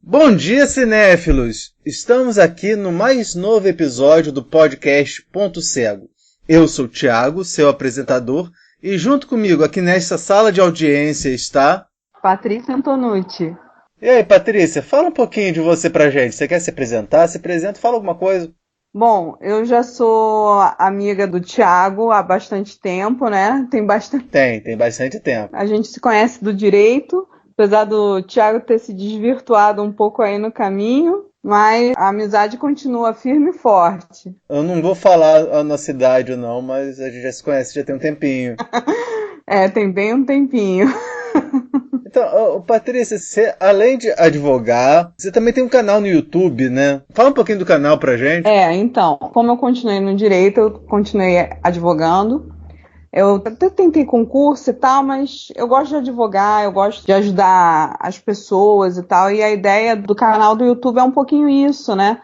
Bom dia, cinéfilos! Estamos aqui no mais novo episódio do podcast Ponto Cego. Eu sou o Thiago, seu apresentador, e junto comigo aqui nesta sala de audiência está... Patrícia Antonucci. E aí, Patrícia, fala um pouquinho de você pra gente. Você quer se apresentar? Se apresenta, fala alguma coisa. Bom, eu já sou amiga do Thiago há bastante tempo, né? Tem bastante tempo. A gente se conhece do direito, apesar do Thiago ter se desvirtuado um pouco aí no caminho, mas a amizade continua firme e forte. Eu não vou falar a nossa idade não, mas a gente já se conhece já tem um tempinho. Tem bem um tempinho. Então, Patrícia, você, além de advogar, você também tem um canal no YouTube, né? Fala um pouquinho do canal pra gente. Então, como eu continuei no direito, eu continuei advogando. Eu até tentei concurso e tal, mas eu gosto de advogar, eu gosto de ajudar as pessoas e tal, e a ideia do canal do YouTube é um pouquinho isso, né?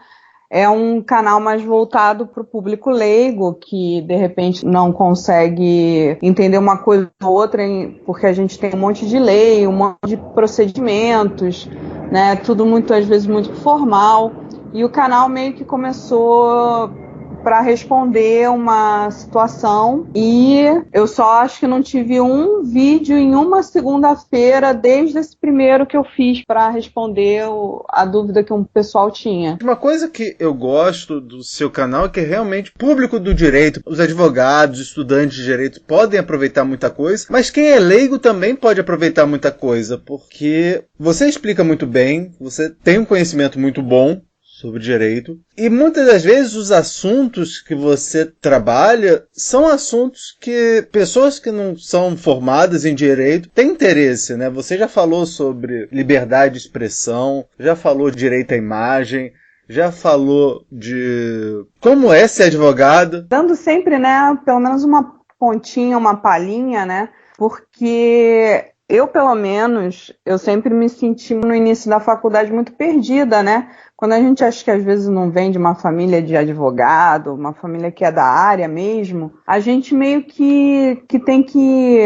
É um canal mais voltado para o público leigo, que de repente não consegue entender uma coisa ou outra, porque a gente tem um monte de lei, um monte de procedimentos, né? Tudo muito, às vezes, muito formal. E o canal meio que começou para responder uma situação, e eu só acho que não tive um vídeo em uma segunda-feira desde esse primeiro que eu fiz para responder a dúvida que um pessoal tinha. Uma coisa que eu gosto do seu canal é que realmente o público do direito, os advogados, estudantes de direito podem aproveitar muita coisa, mas quem é leigo também pode aproveitar muita coisa, porque você explica muito bem, você tem um conhecimento muito bom sobre direito, e muitas das vezes os assuntos que você trabalha são assuntos que pessoas que não são formadas em direito têm interesse, né? Você já falou sobre liberdade de expressão, já falou de direito à imagem, já falou de como é ser advogado. Dando sempre, né, pelo menos uma pontinha, uma palhinha, né? Porque eu, pelo menos, eu sempre me senti no início da faculdade muito perdida, né? Quando a gente acha que às vezes não vem de uma família de advogado, uma família que é da área mesmo, a gente meio que tem que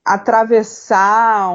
atravessar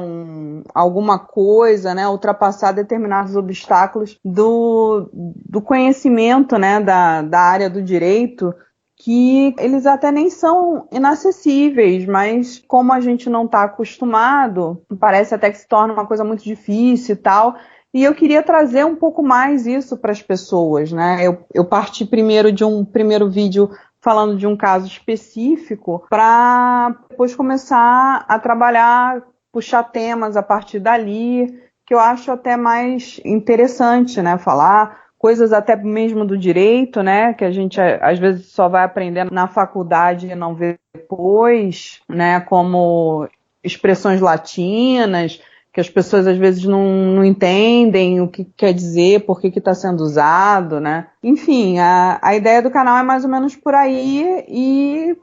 alguma coisa, né? Ultrapassar determinados obstáculos do conhecimento, né? Da área do direito, que eles até nem são inacessíveis, mas como a gente não está acostumado, parece até que se torna uma coisa muito difícil e tal. E eu queria trazer um pouco mais isso para as pessoas, né? Eu parti primeiro de um primeiro vídeo falando de um caso específico, para depois começar a trabalhar, puxar temas a partir dali, que eu acho até mais interessante, né? Falar coisas até mesmo do direito, né? Que a gente às vezes só vai aprendendo na faculdade e não vê depois, né? Como expressões latinas, que as pessoas às vezes não entendem o que quer dizer, por que está sendo usado, né? Enfim, a ideia do canal é mais ou menos por aí, e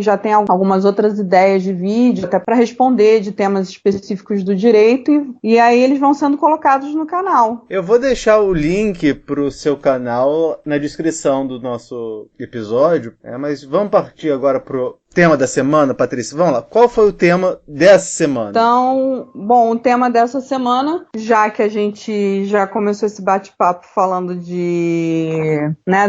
já tem algumas outras ideias de vídeo, até para responder de temas específicos do direito, e aí eles vão sendo colocados no canal. Eu vou deixar o link para o seu canal na descrição do nosso episódio, mas vamos partir agora pro tema da semana, Patrícia. Vamos lá. Qual foi o tema dessa semana? Então, bom, o tema dessa semana, já que a gente já começou esse bate-papo falando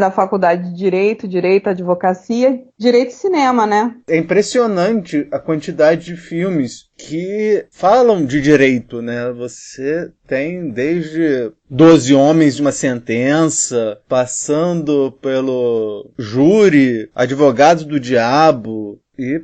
da faculdade de direito, advocacia, direito e cinema, né? É impressionante a quantidade de filmes que falam de direito, né? Você tem desde 12 Homens de uma Sentença, passando pelo Júri, Advogados do Diabo e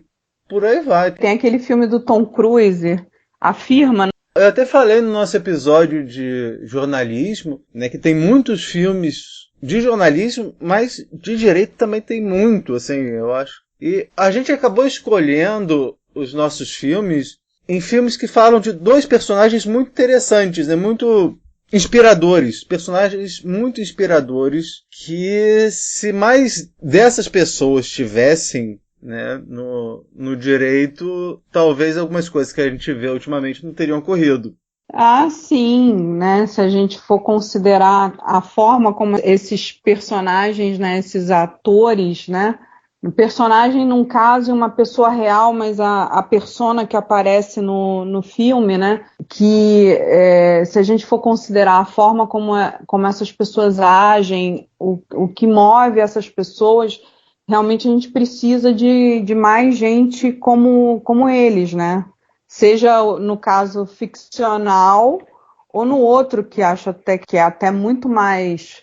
por aí vai. Tem aquele filme do Tom Cruise, A Firma. Eu até falei no nosso episódio de jornalismo, né, que tem muitos filmes de jornalismo, mas de direito também tem muito, assim, eu acho. E a gente acabou escolhendo os nossos filmes em filmes que falam de dois personagens muito interessantes, né, muito inspiradores, personagens muito inspiradores, que se mais dessas pessoas tivessem, né, no direito, talvez algumas coisas que a gente vê ultimamente não teriam ocorrido. Ah, sim, né? Se a gente for considerar a forma como esses personagens, né, esses atores, né, um personagem num caso e uma pessoa real, mas a persona que aparece no filme, né? Que se a gente for considerar a forma como essas pessoas agem, o que move essas pessoas, realmente a gente precisa de mais gente como eles, né? Seja no caso ficcional ou no outro, que acho até que é até muito mais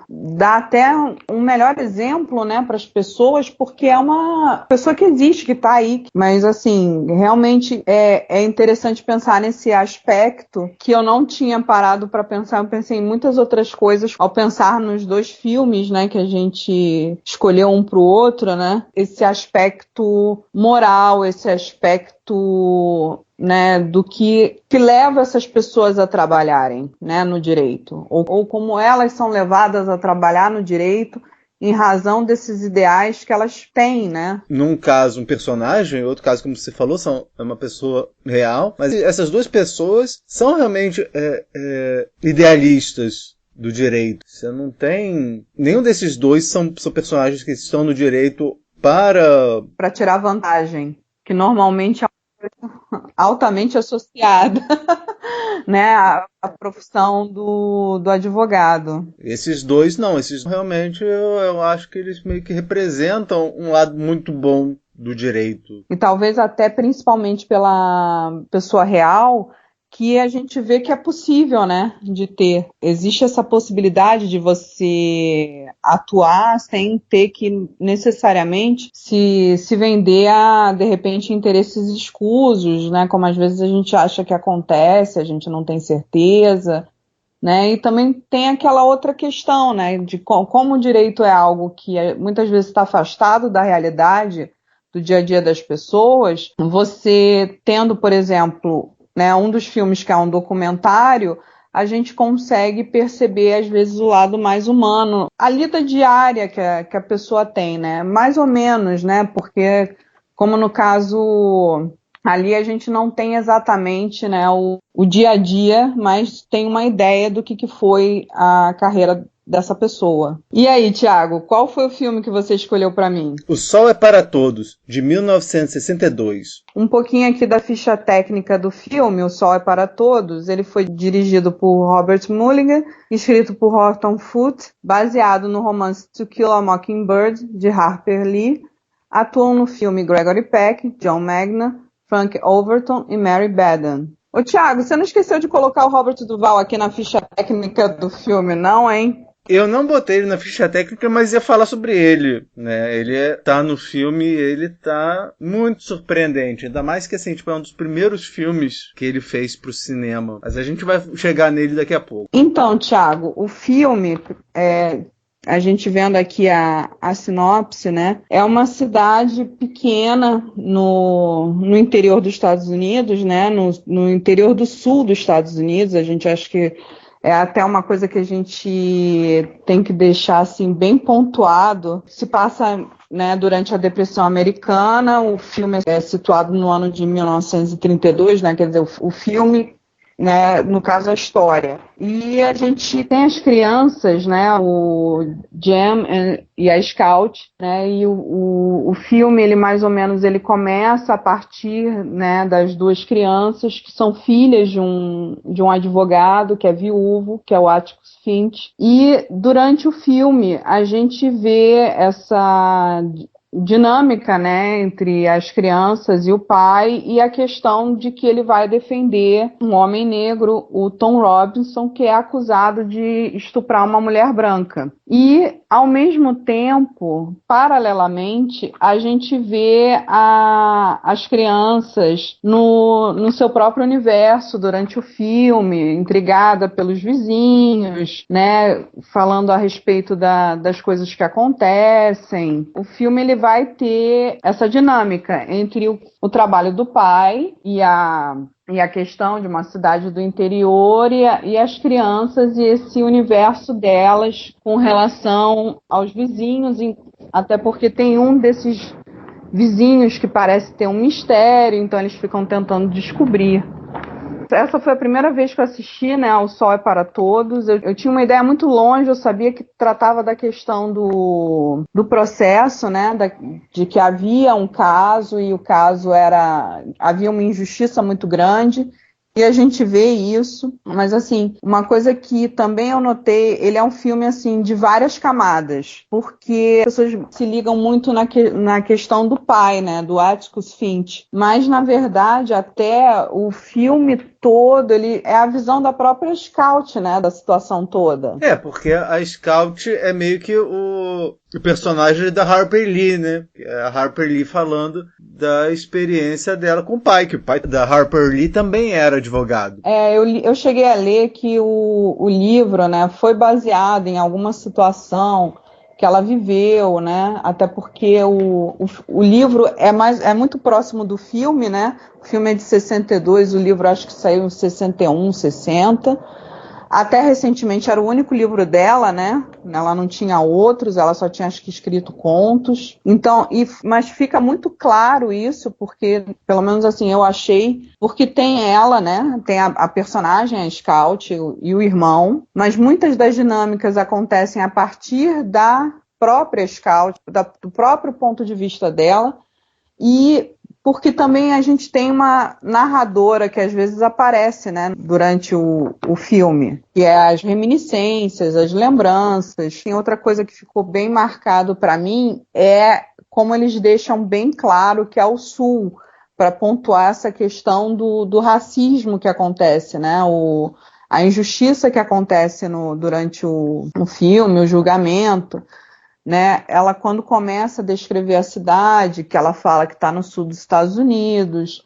dá até um melhor exemplo, né, para as pessoas, porque é uma pessoa que existe, que está aí, mas assim, realmente é interessante pensar nesse aspecto que eu não tinha parado para pensar. Eu pensei em muitas outras coisas ao pensar nos dois filmes, né, que a gente escolheu um para o outro, né, esse aspecto moral, esse aspecto, né, do que leva essas pessoas a trabalharem, né, no direito, ou como elas são levadas a trabalhar no direito em razão desses ideais que elas têm, né? Num caso, um personagem, em outro caso, como você falou, é uma pessoa real, mas essas duas pessoas são realmente idealistas do direito. Você não tem... Nenhum desses dois são personagens que estão no direito para tirar vantagem, que normalmente é altamente associada, né, à profissão do advogado. Esses dois não, esses realmente eu acho que eles meio que representam um lado muito bom do direito. E talvez até principalmente pela pessoa real, que a gente vê que é possível, né, de ter. Existe essa possibilidade de você atuar sem ter que necessariamente se vender a, de repente, interesses escusos, né, como às vezes a gente acha que acontece, a gente não tem certeza, né, e também tem aquela outra questão, né, de como o direito é algo que muitas vezes está afastado da realidade do dia a dia das pessoas, você tendo, por exemplo, né, um dos filmes que é um documentário, a gente consegue perceber, às vezes, o lado mais humano, a lida diária que a pessoa tem, né? Mais ou menos, né? Porque, como no caso, ali a gente não tem exatamente, né, o dia a dia, mas tem uma ideia do que foi a carreira dessa pessoa. E aí, Thiago, qual foi o filme que você escolheu para mim? O Sol é para Todos, de 1962. Um pouquinho aqui da ficha técnica do filme, O Sol é para Todos. Ele foi dirigido por Robert Mulligan, escrito por Horton Foote, baseado no romance To Kill a Mockingbird, de Harper Lee. Atuam no filme Gregory Peck, John Magna, Frank Overton e Mary Baden. Ô, Thiago, você não esqueceu de colocar o Robert Duvall aqui na ficha técnica do filme, não, hein? Eu não botei ele na ficha técnica, mas ia falar sobre ele, né? Ele tá no filme, ele tá muito surpreendente. Ainda mais que, assim, tipo, é um dos primeiros filmes que ele fez pro cinema. Mas a gente vai chegar nele daqui a pouco. Então, Thiago, o filme, a gente vendo aqui a sinopse, né? É uma cidade pequena no interior dos Estados Unidos, né? No interior do sul dos Estados Unidos. A gente acha que é até uma coisa que a gente tem que deixar assim bem pontuado. Se passa, né, durante a Depressão Americana. O filme é situado no ano de 1932, né? Quer dizer, o filme, né, no caso a história. E a gente tem as crianças, né, o Jam e a Scout, né, e o filme, ele mais ou menos, ele começa a partir, né, das duas crianças que são filhas de um advogado que é viúvo, que é o Atticus Finch, e durante o filme a gente vê essa dinâmica, né, entre as crianças e o pai, e a questão de que ele vai defender um homem negro, o Tom Robinson, que é acusado de estuprar uma mulher branca. E, ao mesmo tempo, paralelamente, a gente vê as crianças no seu próprio universo durante o filme, intrigada pelos vizinhos, né, falando a respeito das coisas que acontecem. O filme, ele vai ter essa dinâmica entre o trabalho do pai e a questão de uma cidade do interior e as crianças e esse universo delas com relação aos vizinhos, até porque tem um desses vizinhos que parece ter um mistério, então eles ficam tentando descobrir. Essa foi a primeira vez que eu assisti, né, O Sol é para Todos. Eu tinha uma ideia muito longe, eu sabia que tratava da questão do processo, né, de que havia um caso e o caso havia uma injustiça muito grande. E a gente vê isso, mas assim, uma coisa que também eu notei, ele é um filme assim de várias camadas, porque as pessoas se ligam muito na questão do pai, né, do Atticus Finch, mas na verdade até o filme todo, ele é a visão da própria Scout, né, da situação toda. Porque a Scout é meio que o personagem da Harper Lee, né? A Harper Lee falando da experiência dela com o pai, que o pai da Harper Lee também era advogado. Eu cheguei a ler que o livro, né, foi baseado em alguma situação que ela viveu, né? Até porque o livro é muito próximo do filme, né? O filme é de 62, o livro acho que saiu em 61, 60. Até recentemente era o único livro dela, né? Ela não tinha outros, ela só tinha acho que escrito contos. Então, mas fica muito claro isso, porque, pelo menos assim, eu achei, porque tem ela, né? Tem a personagem, a Scout e o irmão, mas muitas das dinâmicas acontecem a partir da própria Scout, do próprio ponto de vista dela, e porque também a gente tem uma narradora que às vezes aparece, né, durante o filme, que é as reminiscências, as lembranças. Tem outra coisa que ficou bem marcado para mim é como eles deixam bem claro que é o Sul, para pontuar essa questão do racismo que acontece, né, a injustiça que acontece durante o filme, o julgamento. Né? Ela, quando começa a descrever a cidade, que ela fala que está no sul dos Estados Unidos,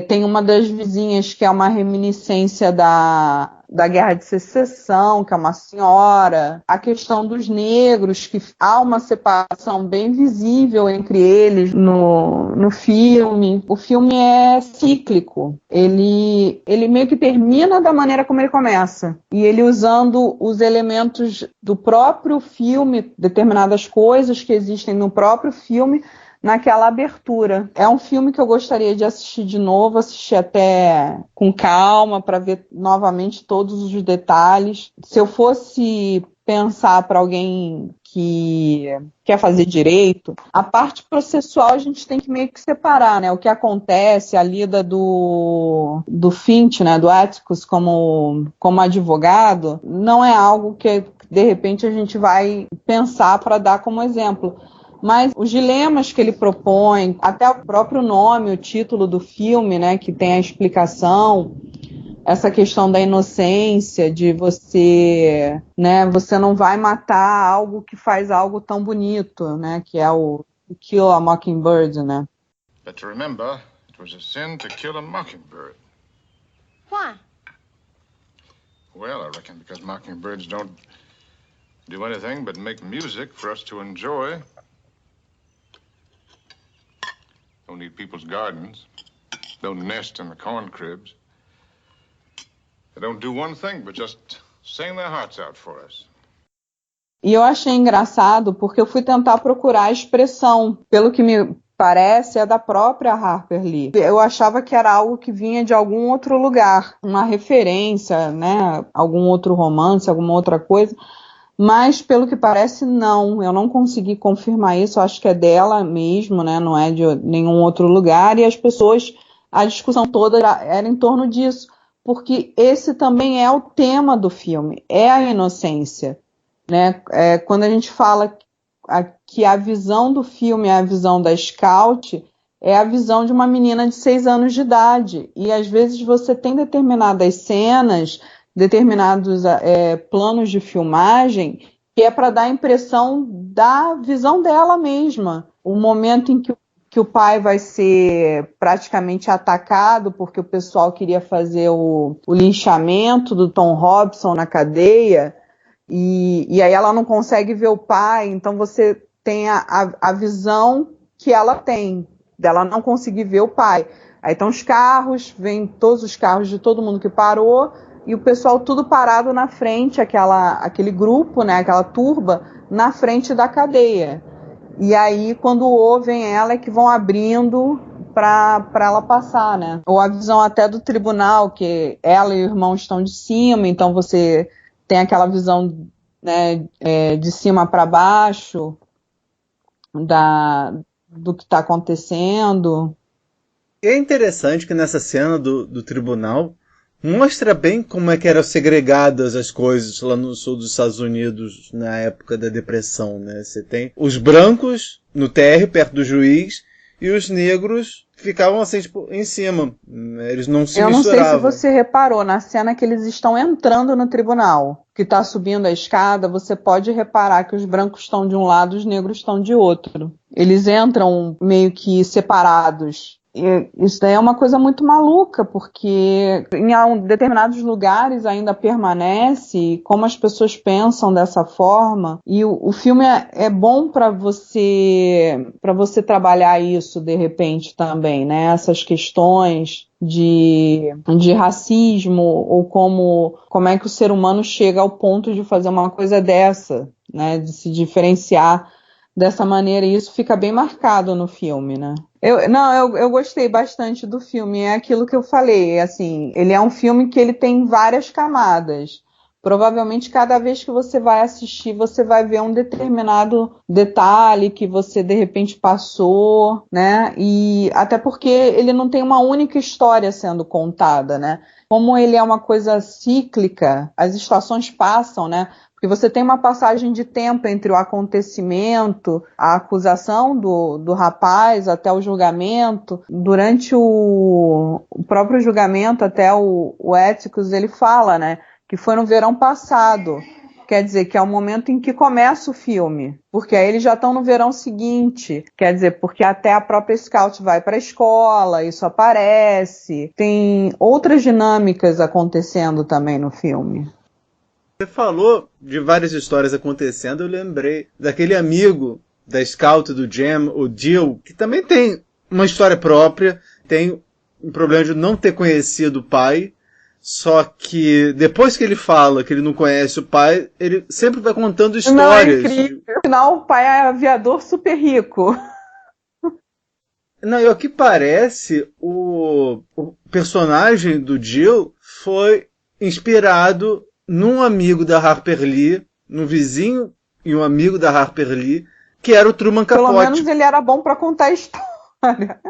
tem uma das vizinhas que é uma reminiscência da Guerra de Secessão, que é uma senhora, a questão dos negros, que há uma separação bem visível entre eles no filme. O filme é cíclico, ele meio que termina da maneira como ele começa, e ele usando os elementos do próprio filme, determinadas coisas que existem no próprio filme, naquela abertura. É um filme que eu gostaria de assistir de novo, assistir até com calma, para ver novamente todos os detalhes. Se eu fosse pensar para alguém que quer fazer direito, a parte processual a gente tem que meio que separar, né? O que acontece, a lida do Finch, né? Do Atticus como advogado, não é algo que de repente a gente vai pensar para dar como exemplo. Mas os dilemas que ele propõe, até o próprio nome, o título do filme, né, que tem a explicação, essa questão da inocência, de você, né, você não vai matar algo que faz algo tão bonito, né, que é o Kill a Mockingbird, né? But remember, it was a sin to kill a mockingbird. Why? Well, I reckon because mockingbirds don't do anything but make music for us to enjoy. Don't need people's gardens. Don't nest in the corn cribs. They don't do one thing but just sing their hearts out for us. E eu achei engraçado porque eu fui tentar procurar a expressão, pelo que me parece, é da própria Harper Lee. Eu achava que era algo que vinha de algum outro lugar, uma referência, né, algum outro romance, alguma outra coisa. Mas, pelo que parece, não. Eu não consegui confirmar isso. Eu acho que é dela mesmo, né? Não é de nenhum outro lugar. E as pessoas, a discussão toda era em torno disso. Porque esse também é o tema do filme. É a inocência. Né? Quando a gente fala que a visão do filme é a visão da Scout, é a visão de uma menina de 6 anos de idade. E, às vezes, você tem determinadas cenas, determinados planos de filmagem, que é para dar a impressão da visão dela mesma. O momento em que o pai vai ser praticamente atacado porque o pessoal queria fazer o linchamento do Tom Robson na cadeia, e aí ela não consegue ver o pai, então você tem a visão que ela tem, dela não conseguir ver o pai. Aí estão os carros, vem todos os carros de todo mundo que parou, e o pessoal tudo parado na frente, aquele grupo, né, aquela turba, na frente da cadeia. E aí, quando ouvem ela, é que vão abrindo para ela passar, né? Ou a visão até do tribunal, que ela e o irmão estão de cima, então você tem aquela visão, né, de cima para baixo do que está acontecendo. É interessante que nessa cena do tribunal mostra bem como é que eram segregadas as coisas lá no sul dos Estados Unidos na época da Depressão, né? Você tem os brancos no térreo, perto do juiz, e os negros ficavam assim, tipo, em cima. Eles não se misturavam. Eu não sei se você reparou, na cena que eles estão entrando no tribunal, que está subindo a escada, você pode reparar que os brancos estão de um lado, os negros estão de outro. Eles entram meio que separados. E isso daí é uma coisa muito maluca, porque em determinados lugares ainda permanece, como as pessoas pensam dessa forma, e o filme é bom para você trabalhar isso de repente também, né? Essas questões de racismo, ou como é que o ser humano chega ao ponto de fazer uma coisa dessa, né? De se diferenciar dessa maneira, e isso fica bem marcado no filme, né? Eu gostei bastante do filme, é aquilo que eu falei, assim, ele é um filme que ele tem várias camadas. Provavelmente cada vez que você vai assistir, você vai ver um determinado detalhe que você de repente passou, né? E até porque ele não tem uma única história sendo contada, né? Como ele é uma coisa cíclica, as estações passam, né? Porque você tem uma passagem de tempo entre o acontecimento, a acusação do rapaz até o julgamento. Durante o próprio julgamento, até o Éticos, ele fala, né, que foi no verão passado. Quer dizer, que é o momento em que começa o filme. Porque aí eles já estão no verão seguinte. Quer dizer, porque até a própria Scout vai para a escola, isso aparece. Tem outras dinâmicas acontecendo também no filme. Você falou de várias histórias acontecendo, eu lembrei daquele amigo da Scout do Jam, o Jill, que também tem uma história própria, tem um problema de não ter conhecido o pai, só que depois que ele fala que ele não conhece o pai, ele sempre vai contando histórias. Não, é incrível. Afinal, o pai é aviador super rico. Não, e o que parece, o personagem do Jill foi inspirado num amigo da Harper Lee, num vizinho e um amigo da Harper Lee, que era o Truman Capote. Pelo menos ele era bom para contar a história.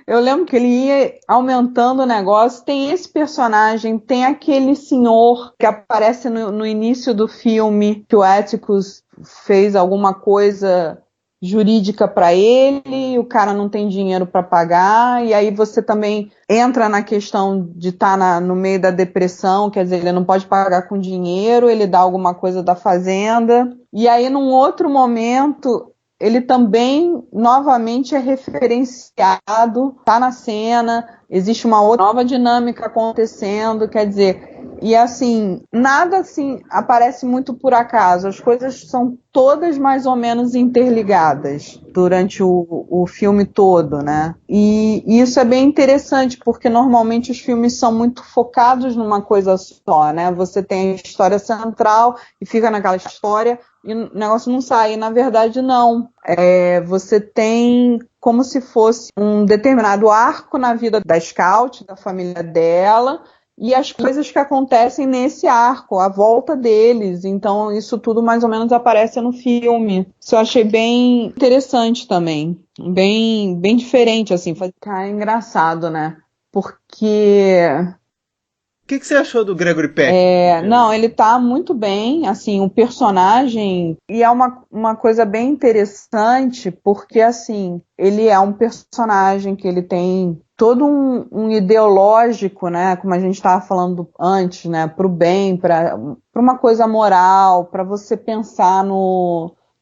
Eu lembro que ele ia aumentando o negócio. Tem esse personagem, tem aquele senhor que aparece no início do filme, que o Atticus fez alguma coisa jurídica para ele, o cara não tem dinheiro para pagar, e aí você também entra na questão de estar no meio da depressão, quer dizer, ele não pode pagar com dinheiro, ele dá alguma coisa da fazenda, e aí num outro momento ele também novamente é referenciado, está na cena, existe uma outra nova dinâmica acontecendo, quer dizer, e assim, nada assim aparece muito por acaso, as coisas são todas mais ou menos interligadas durante o filme todo, né? E isso é bem interessante, porque normalmente os filmes são muito focados numa coisa só, né? Você tem a história central e fica naquela história e o negócio não sai. E, na verdade, não. Você tem como se fosse um determinado arco na vida da Scout, da família dela, e as coisas que acontecem nesse arco, a volta deles. Então, isso tudo mais ou menos aparece no filme. Isso eu achei bem interessante também. Bem, bem diferente, assim. Ficar engraçado, né? Porque... O que você achou do Gregory Peck? Não, ele tá muito bem, assim, o personagem, e é uma coisa bem interessante, porque, assim, ele é um personagem que ele tem todo um ideológico, né, como a gente estava falando antes, né, pro bem, para uma coisa moral, para você pensar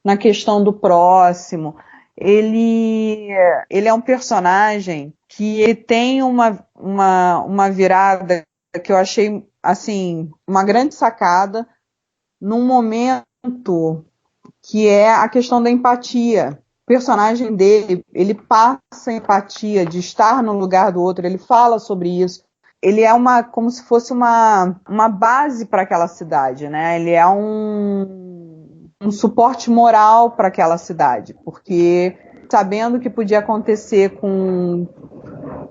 na questão do próximo. Ele é um personagem que ele tem uma virada que eu achei, assim, uma grande sacada num momento que é a questão da empatia. O personagem dele, ele passa empatia de estar no lugar do outro, ele fala sobre isso. Ele é como se fosse uma base para aquela cidade, né? Ele é um suporte moral para aquela cidade, porque sabendo que podia acontecer com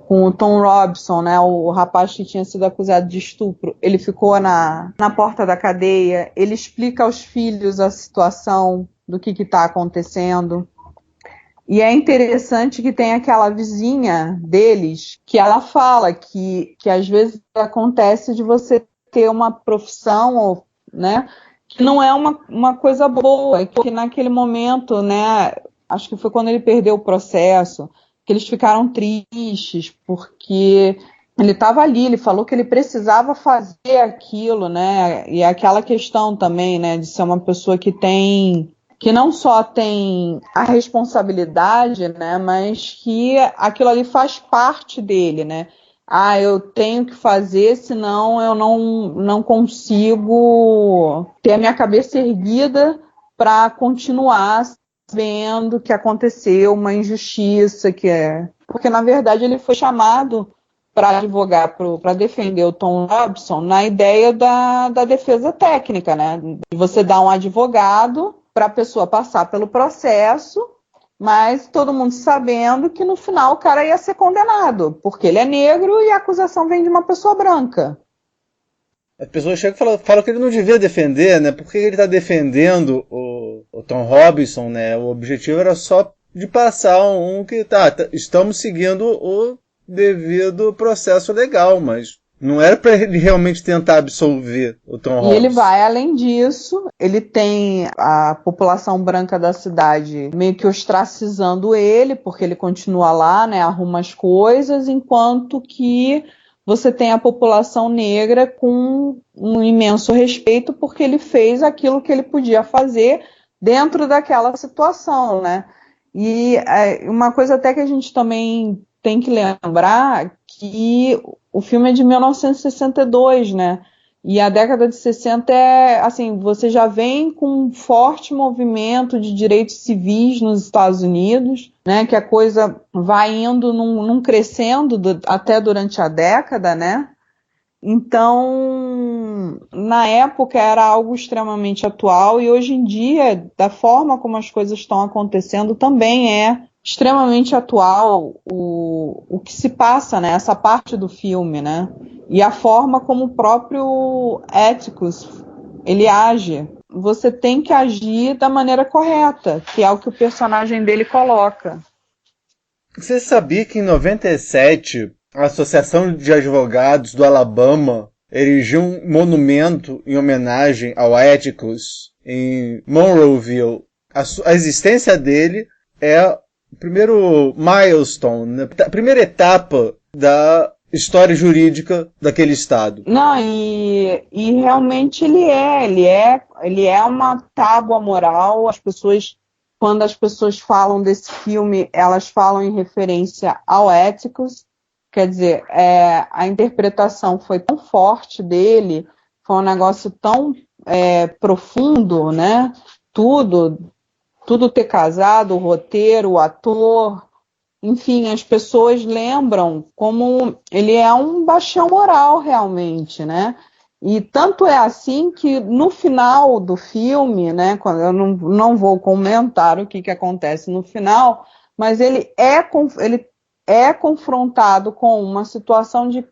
o Tom Robinson, né, o rapaz que tinha sido acusado de estupro, ele ficou na porta da cadeia, ele explica aos filhos a situação do que está acontecendo. E é interessante que tem aquela vizinha deles que ela fala que às vezes acontece de você ter uma profissão, né, que não é uma coisa boa, que naquele momento, né, acho que foi quando ele perdeu o processo, que eles ficaram tristes, porque ele estava ali, ele falou que ele precisava fazer aquilo, né, e aquela questão também, né, de ser uma pessoa que não só tem a responsabilidade, né, mas que aquilo ali faz parte dele, né. Eu tenho que fazer, senão eu não consigo ter a minha cabeça erguida para continuar vendo que aconteceu uma injustiça, porque na verdade ele foi chamado para advogar, para defender o Tom Robinson na ideia da defesa técnica, né, de você dar um advogado para a pessoa passar pelo processo, mas todo mundo sabendo que no final o cara ia ser condenado, porque ele é negro e a acusação vem de uma pessoa branca. As pessoas chegam e falam que ele não devia defender, né? Porque ele está defendendo o Tom Robinson, né? O objetivo era só de passar que estamos seguindo o devido processo legal, mas não era para ele realmente tentar absolver o Tom Robinson. E ele vai além disso, ele tem a população branca da cidade meio que ostracizando ele, porque ele continua lá, né, arruma as coisas, enquanto que você tem a população negra com um imenso respeito, porque ele fez aquilo que ele podia fazer dentro daquela situação, né? E uma coisa até que a gente também tem que lembrar que o filme é de 1962, né? E a década de 60 assim, você já vem com um forte movimento de direitos civis nos Estados Unidos, né? Que a coisa vai indo num crescendo até durante a década, né? Então, na época era algo extremamente atual e hoje em dia, da forma como as coisas estão acontecendo, também é extremamente atual o que se passa, né? Essa parte do filme, né? E a forma como o próprio Atticus, ele age. Você tem que agir da maneira correta, que é o que o personagem dele coloca. Você sabia que em 97 a Associação de Advogados do Alabama erigiu um monumento em homenagem ao Atticus em Monroeville? A existência dele é o primeiro milestone, né? A primeira etapa da história jurídica daquele estado. Não, e realmente ele é uma tábua moral. Quando as pessoas falam desse filme, elas falam em referência ao Atticus. Quer dizer, a interpretação foi tão forte dele, foi um negócio tão profundo, né? Tudo ter casado, o roteiro, o ator, enfim, as pessoas lembram como ele é um bastião moral realmente, né? E tanto é assim que no final do filme, né, quando eu não vou comentar o que acontece no final, mas ele é confrontado com uma situação de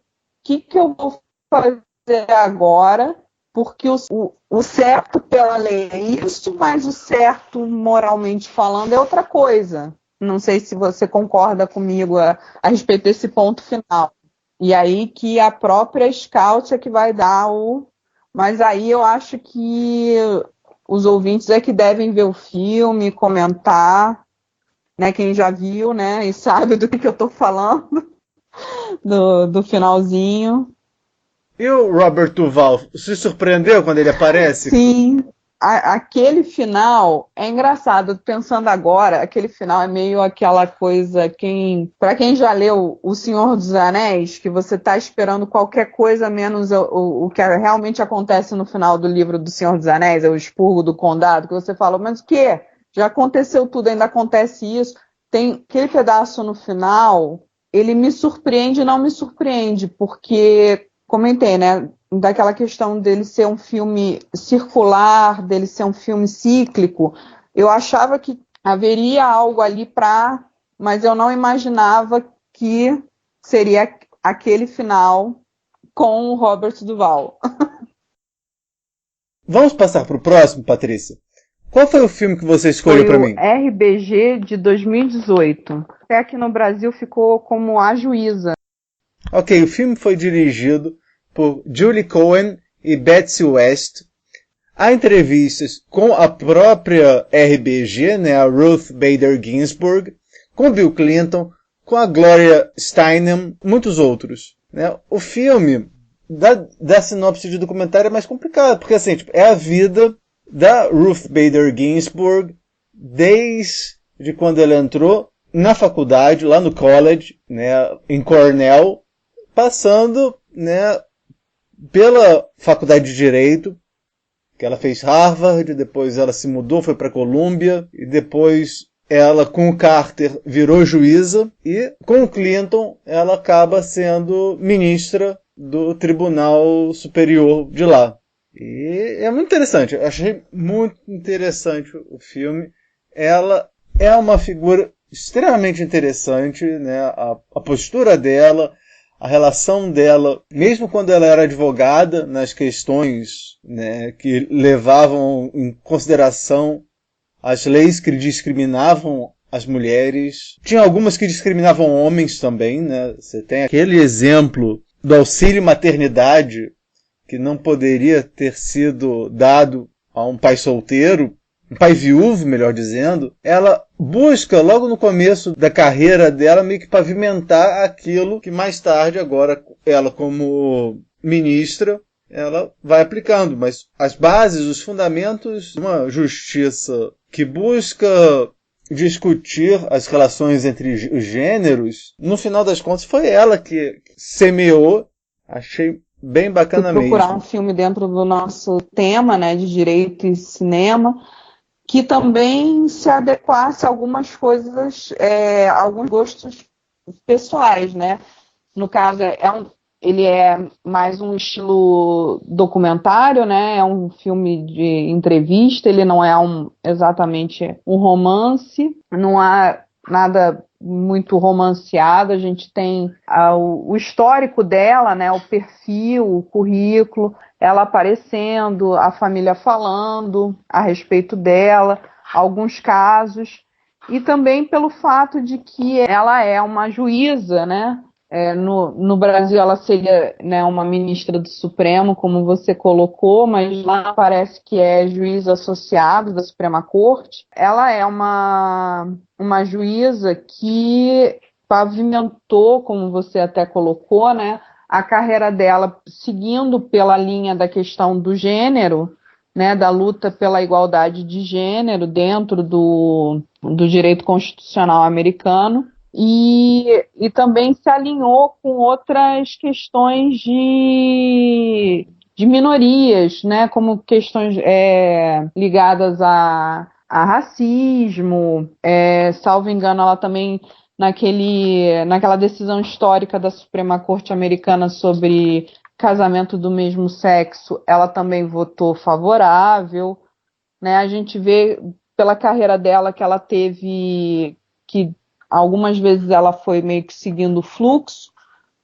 que eu vou fazer agora, porque o certo pela lei é isso, mas o certo moralmente falando é outra coisa. Não sei se você concorda comigo a respeito desse ponto final. E aí que a própria Scout é que vai dar Mas aí eu acho que os ouvintes é que devem ver o filme, comentar, né? Quem já viu, né? E sabe do que eu tô falando, do finalzinho. E o Robert Duvall se surpreendeu quando ele aparece? Sim. Aquele final é engraçado, pensando agora, aquele final é meio aquela coisa, para quem já leu O Senhor dos Anéis, que você está esperando qualquer coisa menos o que realmente acontece no final do livro do Senhor dos Anéis, é o expurgo do condado, que você fala, mas o quê? Já aconteceu tudo, ainda acontece isso. Tem aquele pedaço no final, ele me surpreende e não me surpreende, porque, comentei, né? Daquela questão dele ser um filme circular, dele ser um filme cíclico, eu achava que haveria algo ali mas eu não imaginava que seria aquele final com o Robert Duvall. Vamos passar para o próximo, Patrícia? Qual foi o filme que você escolheu para mim? Foi o RBG de 2018. Até aqui no Brasil ficou como A Juíza. Ok, o filme foi dirigido por Julie Cohen e Betsy West. Há entrevistas com a própria RBG, né, a Ruth Bader Ginsburg, com Bill Clinton, com a Gloria Steinem, muitos outros. Né? O filme da sinopse de documentário é mais complicado, porque assim, é a vida da Ruth Bader Ginsburg desde quando ela entrou na faculdade, lá no college, né, em Cornell, passando, né, pela faculdade de Direito, que ela fez Harvard, depois ela se mudou, foi para Columbia, e depois ela, com o Carter, virou juíza, e com o Clinton, ela acaba sendo ministra do Tribunal Superior de lá. E é muito interessante, eu achei muito interessante o filme. Ela é uma figura extremamente interessante, né? A postura dela, a relação dela, mesmo quando ela era advogada, nas questões, né, que levavam em consideração as leis que discriminavam as mulheres. Tinha algumas que discriminavam homens também, né? Você tem aquele exemplo do auxílio maternidade que não poderia ter sido dado a um pai solteiro, um pai viúvo, melhor dizendo. Ela busca, logo no começo da carreira dela, meio que pavimentar aquilo que mais tarde, agora, ela como ministra, ela vai aplicando. Mas as bases, os fundamentos de uma justiça que busca discutir as relações entre os gêneros, no final das contas, foi ela que semeou. Achei bem bacana mesmo. Procurar um filme dentro do nosso tema, né, de direito e cinema, que também se adequasse a algumas coisas, alguns gostos pessoais, né? No caso, ele é mais um estilo documentário, né? É um filme de entrevista, ele não é exatamente um romance, não há nada muito romanceado, a gente tem o histórico dela, né? O perfil, o currículo, ela aparecendo, a família falando a respeito dela, alguns casos, e também pelo fato de que ela é uma juíza, né? No Brasil ela seria, né, uma ministra do Supremo, como você colocou, mas lá parece que é juiz associado da Suprema Corte. Ela é uma juíza que pavimentou, como você até colocou, né, a carreira dela seguindo pela linha da questão do gênero, né, da luta pela igualdade de gênero dentro do direito constitucional americano. E também se alinhou com outras questões de minorias, né, como questões ligadas a racismo. Salvo engano, ela também, naquela decisão histórica da Suprema Corte Americana sobre casamento do mesmo sexo, ela também votou favorável, né? A gente vê pela carreira dela que ela teve que algumas vezes ela foi meio que seguindo o fluxo,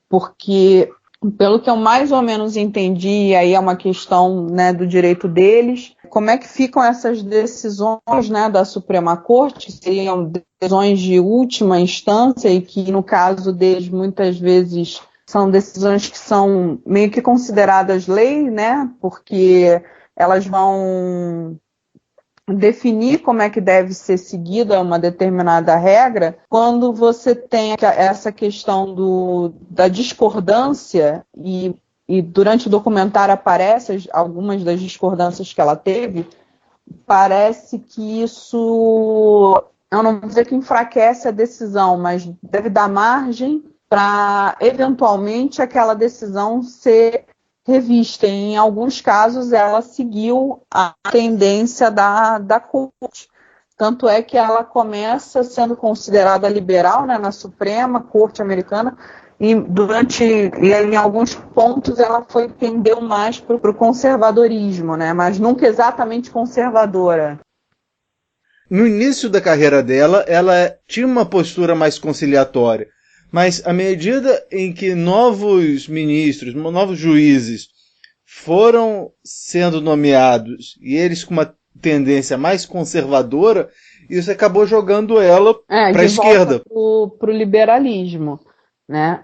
porque, pelo que eu mais ou menos entendi, aí é uma questão, né, do direito deles, como é que ficam essas decisões, né, da Suprema Corte, que seriam decisões de última instância e que, no caso deles, muitas vezes são decisões que são meio que consideradas lei, né, porque elas vão definir como é que deve ser seguida uma determinada regra. Quando você tem essa questão da discordância e durante o documentário aparecem algumas das discordâncias que ela teve, parece que isso, eu não vou dizer que enfraquece a decisão, mas deve dar margem para eventualmente aquela decisão ser revista. Em alguns casos, ela seguiu a tendência da Corte. Tanto é que ela começa sendo considerada liberal, né, na Suprema Corte Americana, e em alguns pontos ela tendeu mais para o conservadorismo, né, mas nunca exatamente conservadora. no início da carreira dela, ela tinha uma postura mais conciliatória. Mas à medida em que novos ministros, novos juízes foram sendo nomeados e eles com uma tendência mais conservadora, isso acabou jogando ela para a esquerda. Para o liberalismo, né?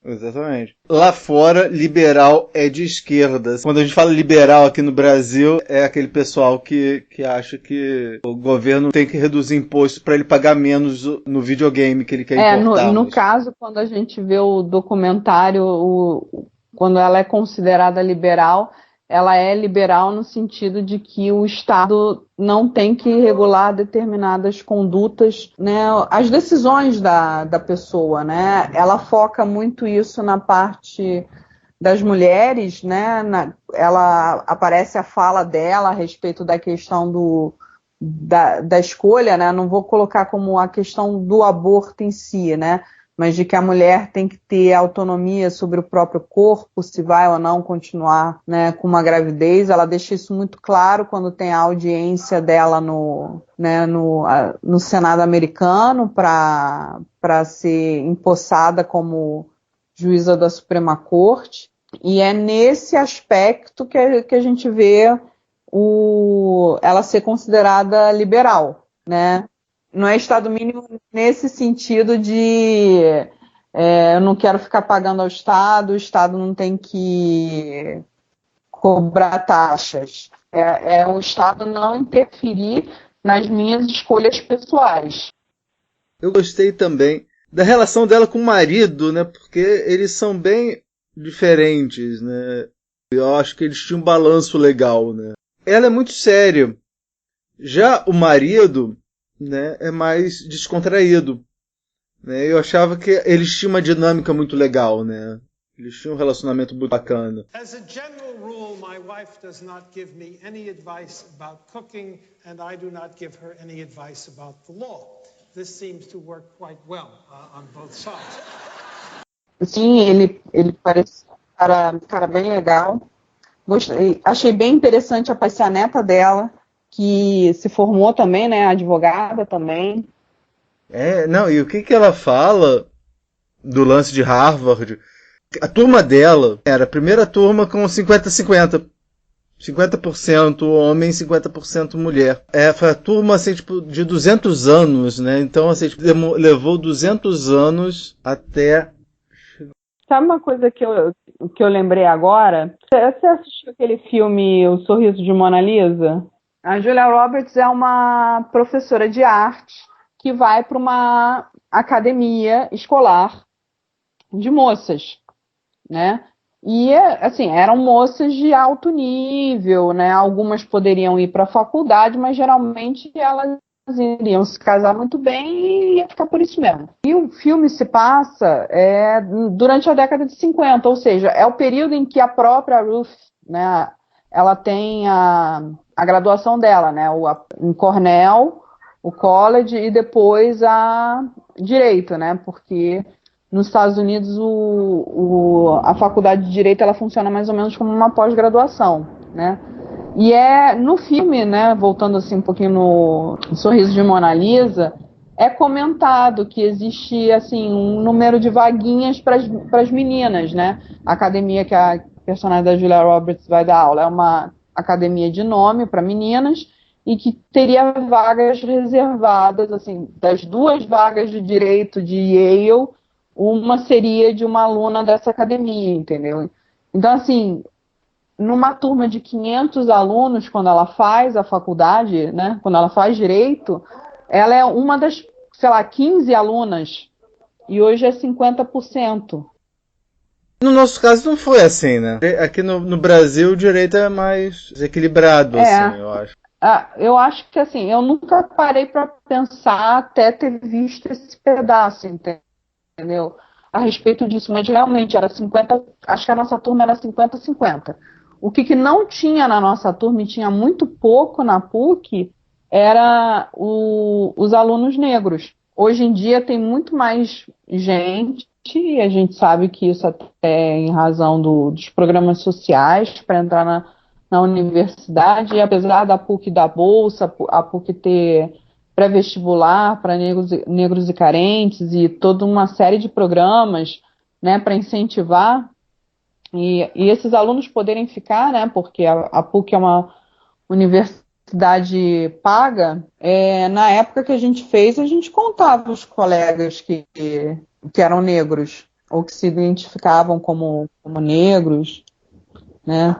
Exatamente. Lá fora, liberal é de esquerda. Quando a gente fala liberal aqui no Brasil, é aquele pessoal que acha que o governo tem que reduzir imposto para ele pagar menos no videogame que ele quer importar. No caso, quando a gente vê o documentário, quando ela é considerada liberal, ela é liberal no sentido de que o Estado não tem que regular determinadas condutas, né, as decisões da pessoa, né? Ela foca muito isso na parte das mulheres, né? Ela aparece a fala dela a respeito da questão da escolha, né? Não vou colocar como a questão do aborto em si, né? Mas de que a mulher tem que ter autonomia sobre o próprio corpo, se vai ou não continuar, né, com uma gravidez. Ela deixa isso muito claro quando tem a audiência dela no Senado americano para ser empossada como juíza da Suprema Corte. E é nesse aspecto que a gente vê ela ser considerada liberal, né? Não é Estado mínimo nesse sentido de eu não quero ficar pagando ao Estado, o Estado não tem que cobrar taxas. É o Estado não interferir nas minhas escolhas pessoais. Eu gostei também da relação dela com o marido, né? Porque eles são bem diferentes, né? Eu acho que eles tinham um balanço legal, né? Ela é muito séria. Já o marido, né, é mais descontraído, né? Eu achava que eles tinham uma dinâmica muito legal, né? Eles tinham um relacionamento muito bacana. As a general rule, my wife does not give me any advice about cooking, and I do not give her any advice about the law. This seems to work quite well on both sides. Sim, ele parece um cara bem legal. Achei bem interessante a neta dela, que se formou também, né, advogada também. Não, e o que ela fala do lance de Harvard? A turma dela era a primeira turma com 50-50. 50% homem, 50% mulher. Foi a turma, assim, tipo, de 200 anos, né? Então, assim, tipo, levou 200 anos até... Sabe uma coisa que eu lembrei agora? Você assistiu aquele filme O Sorriso de Mona Lisa? A Julia Roberts é uma professora de arte que vai para uma academia escolar de moças, né? E, assim, eram moças de alto nível, né? Algumas poderiam ir para a faculdade, mas geralmente elas iriam se casar muito bem e ia ficar por isso mesmo. E o filme se passa durante a década de 50, ou seja, é o período em que a própria Ruth, né, ela tem a graduação dela, né, em Cornell, o college, e depois a direito, né, porque nos Estados Unidos a faculdade de direito ela funciona mais ou menos como uma pós-graduação, né. E no filme, né, voltando assim um pouquinho no Sorriso de Mona Lisa, é comentado que existe assim um número de vaguinhas para as meninas, né? A academia que a personagem da Julia Roberts vai dar aula é uma academia de nome para meninas e que teria vagas reservadas, assim, das 2 vagas de direito de Yale, uma seria de uma aluna dessa academia, entendeu? Então, assim, numa turma de 500 alunos, quando ela faz a faculdade, né, quando ela faz direito, ela é uma das, 15 alunas, e hoje é 50%. No nosso caso não foi assim, né? Aqui no Brasil o direito é mais equilibrado, assim, eu acho. Eu acho que, assim, eu nunca parei para pensar até ter visto esse pedaço, entendeu? A respeito disso, mas realmente era 50, acho que a nossa turma era 50-50. O que não tinha na nossa turma, e tinha muito pouco na PUC, era os alunos negros. Hoje em dia tem muito mais gente, e a gente sabe que isso até em razão dos programas sociais para entrar na universidade, e apesar da PUC dar bolsa, a PUC ter pré-vestibular para negros e carentes e toda uma série de programas, né, para incentivar e esses alunos poderem ficar, né, porque a PUC é uma universidade paga. Na época que a gente fez, a gente contava os colegas que eram negros ou que se identificavam como negros, né?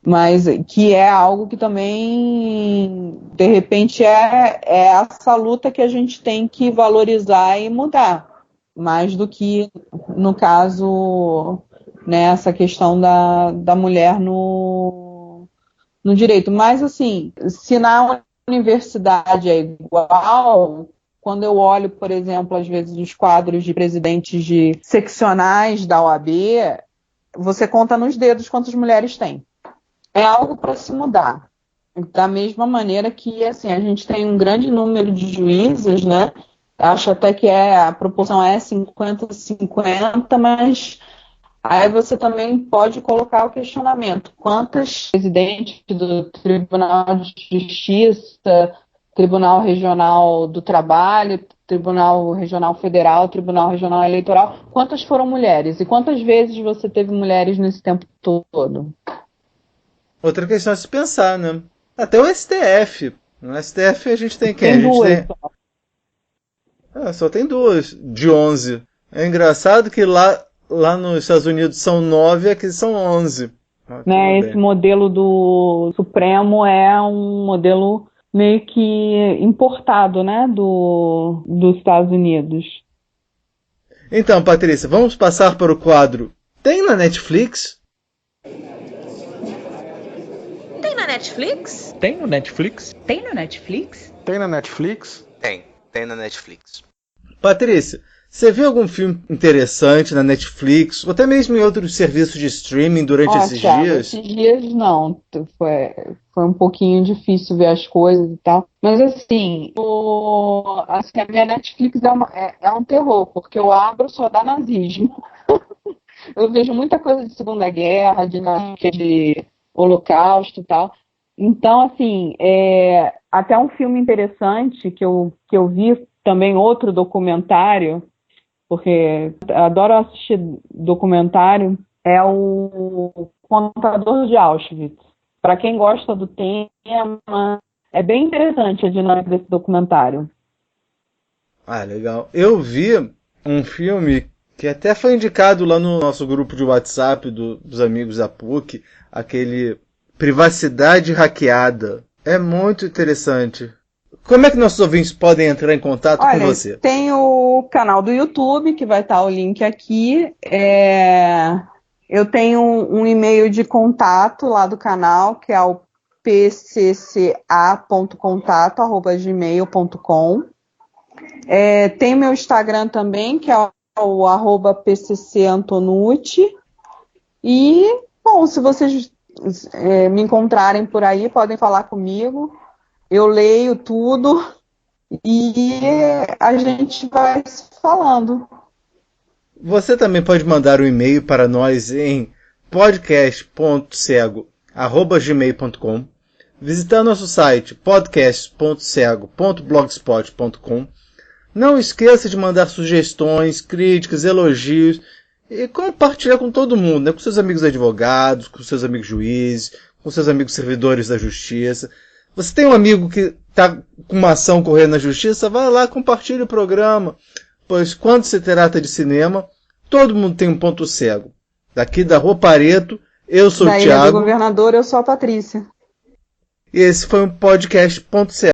Mas que é algo que também, de repente, é essa luta que a gente tem que valorizar e mudar, mais do que, no caso, né, essa questão da mulher no direito. Mas, assim, se na universidade é igual, quando eu olho, por exemplo, às vezes, os quadros de presidentes de seccionais da OAB, você conta nos dedos quantas mulheres tem. É algo para se mudar. Da mesma maneira que, assim, a gente tem um grande número de juízes, né? Acho até que a proporção é 50-50, mas aí você também pode colocar o questionamento. Quantas presidentes do Tribunal de Justiça, Tribunal Regional do Trabalho, Tribunal Regional Federal, Tribunal Regional Eleitoral, quantas foram mulheres? E quantas vezes você teve mulheres nesse tempo todo? Outra questão a se pensar, né? Até o STF. No STF a gente tem quem? Tem A gente duas. só tem 2 de 11. É engraçado que lá nos Estados Unidos são 9 e aqui são 11. Né, esse modelo do Supremo é um modelo meio que importado, né, dos Estados Unidos. Então, Patrícia, vamos passar para o quadro Tem na Netflix? Tem na Netflix? Tem no Netflix? Tem no Netflix? Tem na Netflix? Tem na Netflix. Patrícia, você viu algum filme interessante na Netflix, ou até mesmo em outros serviços de streaming durante esses Thiago, dias? esses dias não. Foi um pouquinho difícil ver as coisas e tal. Mas assim, a minha Netflix é um terror, porque eu abro só dá nazismo. Eu vejo muita coisa de Segunda Guerra, de Holocausto e tal. Então, assim, até um filme interessante que eu vi também, outro documentário, porque adoro assistir documentário, é o Contador de Auschwitz. Para quem gosta do tema, é bem interessante a dinâmica desse documentário. Ah, legal. Eu vi um filme que até foi indicado lá no nosso grupo de WhatsApp dos amigos da PUC, aquele Privacidade Hackeada. É muito interessante. Como é que nossos ouvintes podem entrar em contato com você? Tem o canal do YouTube, que vai estar o link aqui. Eu tenho um e-mail de contato lá do canal, que é o pcca.contato@gmail.com. Tem meu Instagram também, que é o @pccantonucci. E, bom, se vocês me encontrarem por aí, podem falar comigo. Eu leio tudo e a gente vai se falando. Você também pode mandar um e-mail para nós em podcast.cego@gmail.com, visitar nosso site podcast.cego.blogspot.com. Não esqueça de mandar sugestões, críticas, elogios e compartilhar com todo mundo, né? Com seus amigos advogados, com seus amigos juízes, com seus amigos servidores da justiça. Você tem um amigo que está com uma ação correndo na justiça, vai lá, compartilhe o programa, pois quando se trata de cinema, todo mundo tem um ponto cego. Daqui da Rua Pareto, eu sou o Thiago. Da Ilha do Governador, eu sou a Patrícia. E esse foi um podcast Ponto Cego.